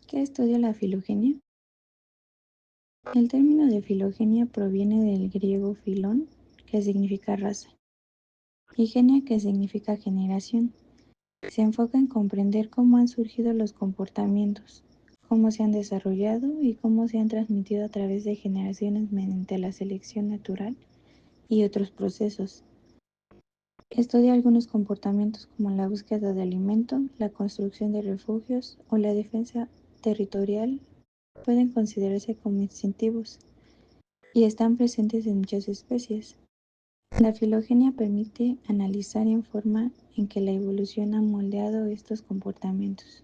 ¿Qué estudia la filogenia? El término de filogenia proviene del griego filón, que significa raza, y genia, que significa generación. Se enfoca en comprender cómo han surgido los comportamientos, cómo se han desarrollado y cómo se han transmitido a través de generaciones mediante la selección natural y otros procesos. Estudia algunos comportamientos como la búsqueda de alimento, la construcción de refugios o la defensa territorial. Pueden considerarse como instintivos y están presentes en muchas especies. La filogenia permite analizar en forma en que la evolución ha moldeado estos comportamientos.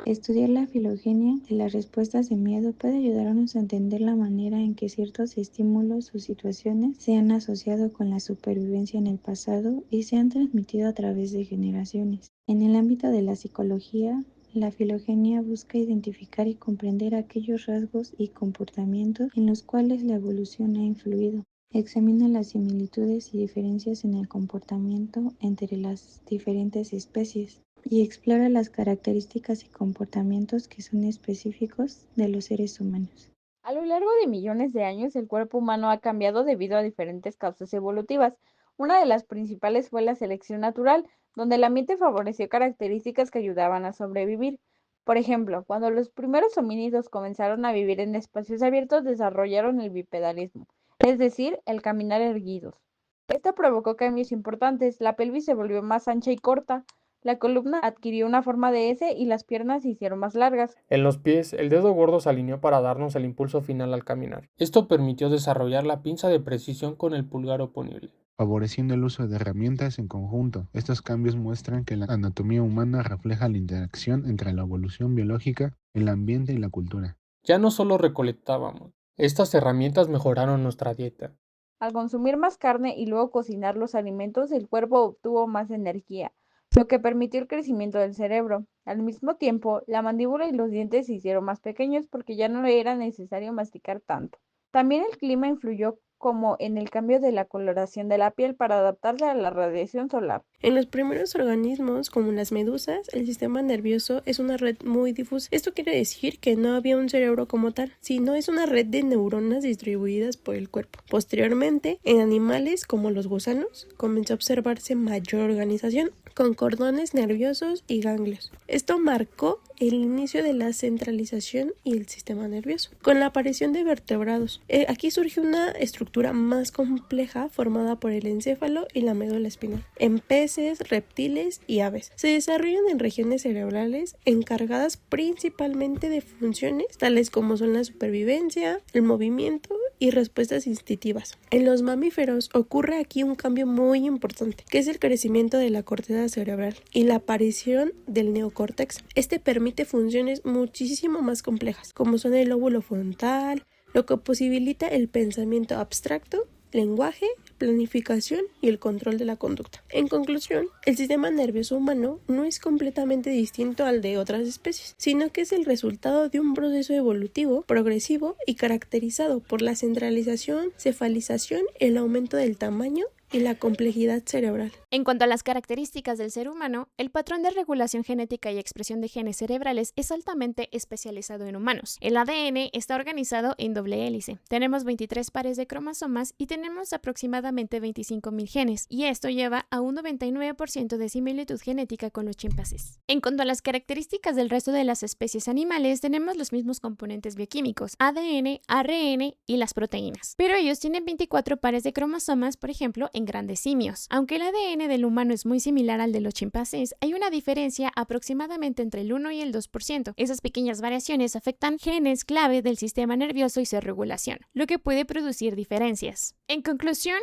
Estudiar la filogenia de las respuestas de miedo puede ayudarnos a entender la manera en que ciertos estímulos o situaciones se han asociado con la supervivencia en el pasado y se han transmitido a través de generaciones. En el ámbito de la psicología, la filogenia busca identificar y comprender aquellos rasgos y comportamientos en los cuales la evolución ha influido. Examina las similitudes y diferencias en el comportamiento entre las diferentes especies y explora las características y comportamientos que son específicos de los seres humanos. A lo largo de millones de años, el cuerpo humano ha cambiado debido a diferentes causas evolutivas. Una de las principales fue la selección natural, donde el ambiente favoreció características que ayudaban a sobrevivir. Por ejemplo, cuando los primeros homínidos comenzaron a vivir en espacios abiertos, desarrollaron el bipedalismo, es decir, el caminar erguidos. Esto provocó cambios importantes. La pelvis se volvió más ancha y corta, la columna adquirió una forma de S y las piernas se hicieron más largas. En los pies, el dedo gordo se alineó para darnos el impulso final al caminar. Esto permitió desarrollar la pinza de precisión con el pulgar oponible, favoreciendo el uso de herramientas en conjunto. Estos cambios muestran que la anatomía humana refleja la interacción entre la evolución biológica, el ambiente y la cultura. ya no solo recolectábamos. Estas herramientas mejoraron nuestra dieta. Al consumir más carne y luego cocinar los alimentos, el cuerpo obtuvo más energía, lo que permitió el crecimiento del cerebro. Al mismo tiempo, la mandíbula y los dientes se hicieron más pequeños porque ya no era necesario masticar tanto. También el clima influyó como en el cambio de la coloración de la piel para adaptarse a la radiación solar. En los primeros organismos, como las medusas, el sistema nervioso es una red muy difusa. Esto quiere decir que no había un cerebro como tal, sino es una red de neuronas distribuidas por el cuerpo. Posteriormente, en animales como los gusanos, comenzó a observarse mayor organización, con cordones nerviosos y ganglios. Esto marcó el inicio de la centralización y el sistema nervioso. Con la aparición de vertebrados, aquí surge una estructura más compleja formada por el encéfalo y la médula espinal. En peces, reptiles y aves se desarrollan en regiones cerebrales encargadas principalmente de funciones tales como son la supervivencia, el movimiento y respuestas instintivas. En los mamíferos ocurre aquí un cambio muy importante, que es el crecimiento de la corteza cerebral y la aparición del neocórtex. Este permite funciones muchísimo más complejas, como son el lóbulo frontal, lo que posibilita el pensamiento abstracto, lenguaje, planificación y el control de la conducta. En conclusión, el sistema nervioso humano no es completamente distinto al de otras especies, sino que es el resultado de un proceso evolutivo, progresivo y caracterizado por la centralización, cefalización, el aumento del tamaño y la complejidad cerebral. En cuanto a las características del ser humano, el patrón de regulación genética y expresión de genes cerebrales es altamente especializado en humanos. El ADN está organizado en doble hélice. Tenemos 23 pares de cromosomas y tenemos aproximadamente 25.000 genes, y esto lleva a un 99% de similitud genética con los chimpancés. En cuanto a las características del resto de las especies animales, tenemos los mismos componentes bioquímicos, ADN, ARN y las proteínas. Pero ellos tienen 24 pares de cromosomas, por ejemplo, en grandes simios. Aunque el ADN del humano es muy similar al de los chimpancés, hay una diferencia aproximadamente entre el 1 y el 2%. Esas pequeñas variaciones afectan genes clave del sistema nervioso y su regulación, lo que puede producir diferencias. En conclusión,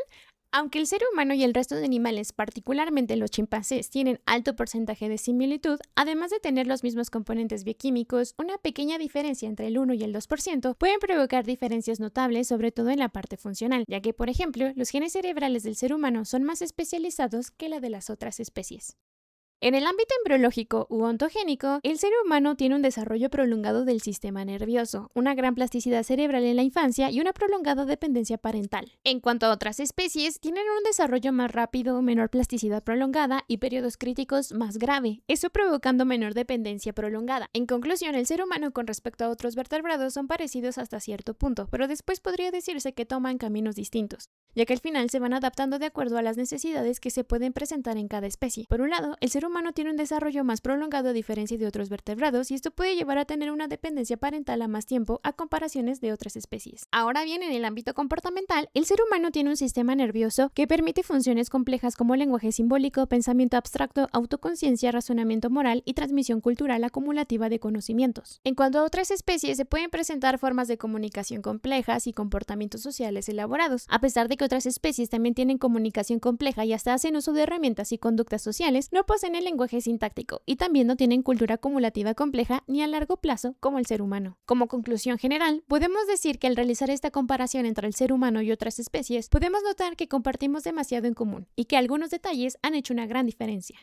aunque el ser humano y el resto de animales, particularmente los chimpancés, tienen alto porcentaje de similitud, además de tener los mismos componentes bioquímicos, una pequeña diferencia entre el 1 y el 2% pueden provocar diferencias notables, sobre todo en la parte funcional, ya que, por ejemplo, los genes cerebrales del ser humano son más especializados que la de las otras especies. En el ámbito embriológico u ontogénico, el ser humano tiene un desarrollo prolongado del sistema nervioso, una gran plasticidad cerebral en la infancia y una prolongada dependencia parental. En cuanto a otras especies, tienen un desarrollo más rápido, menor plasticidad prolongada y periodos críticos más grave, eso provocando menor dependencia prolongada. En conclusión, el ser humano con respecto a otros vertebrados son parecidos hasta cierto punto, pero después podría decirse que toman caminos distintos, ya que al final se van adaptando de acuerdo a las necesidades que se pueden presentar en cada especie. Por un lado, el ser humano tiene un desarrollo más prolongado a diferencia de otros vertebrados y esto puede llevar a tener una dependencia parental a más tiempo a comparaciones de otras especies. Ahora bien, en el ámbito comportamental, el ser humano tiene un sistema nervioso que permite funciones complejas como lenguaje simbólico, pensamiento abstracto, autoconciencia, razonamiento moral y transmisión cultural acumulativa de conocimientos. En cuanto a otras especies, se pueden presentar formas de comunicación complejas y comportamientos sociales elaborados. A pesar de que otras especies también tienen comunicación compleja y hasta hacen uso de herramientas y conductas sociales, no poseen el lenguaje sintáctico y también no tienen cultura acumulativa compleja ni a largo plazo como el ser humano. Como conclusión general, podemos decir que al realizar esta comparación entre el ser humano y otras especies, podemos notar que compartimos demasiado en común y que algunos detalles han hecho una gran diferencia.